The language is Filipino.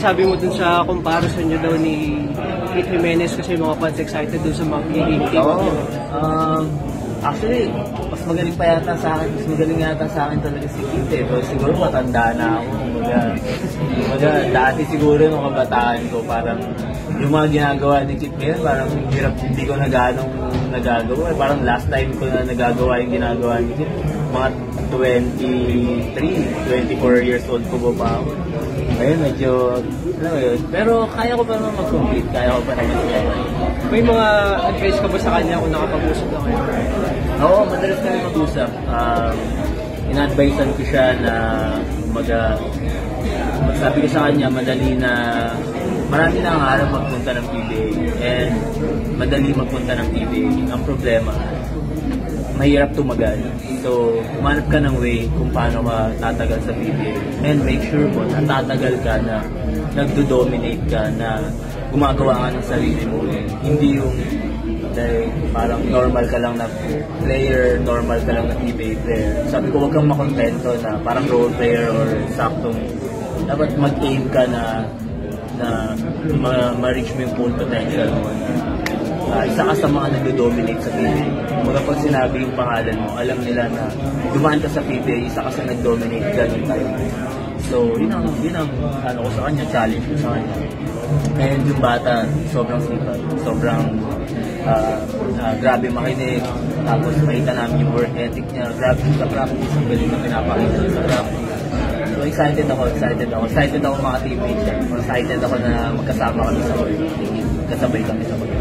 masasabi mo dun sa comparison nyo daw ni Pete Jimenez kasi mga fans excited dun sa magiging team? Actually, mas magaling pa yata sa akin, mas magaling yata sa akin talaga si Pete. Pero siguro matanda na ako. Dati siguro nung kabataan ko, parang yung mga ginagawa ni Pete ngayon, parang hirap, hindi ko na ganong nagagawa. Parang last time ko na nagagawa yung ginagawa ni Pete. Mga 23, 24 years old ko pa ako. Ayun, medyo, ano yun. Pero kaya ko pa naman mag-compete, kaya ko pa naman siya. May mga advice ka ba sa kanya kung nakapag-usap na kayo? Oo, madalas kami mag-usap. Ina-advisean ko siya na magsabi ko sa kanya, marami na ang harap magpunta ng PBA and madali magpunta ng PBA. Ang problema, mahirap tumagal. So, umanap ka ng way kung paano ka tatagal sa PBA. And make sure mo na tatagal ka na nagdo-dominate ka, na gumagawa ka ng sarili mo. Hindi yung dahil parang normal ka lang na player, normal ka lang na PBA player. Sabi ko, huwag kang makontento na parang role player or saktong. Dapat mag-aim ka na ma-reach mo yung full potential mo. Isa ka sa mga nag-dominate sa PBA. Mula pag sinabi yung pangalan mo, alam nila na dumaan ka sa PBA, isa ka sa nag-dominate, ganun tayo. So, yun ang ano ko sa kanya, challenge ko sa kanya. And yung bata, sobrang sipag, sobrang grabe makinig, tapos makita namin yung work ethic niya, grabe sa practice, ang galing na pinapakita sa practice. So, excited ako mga teammates niya. Excited ako na magkasama kami sa work, kasabay kami sa work.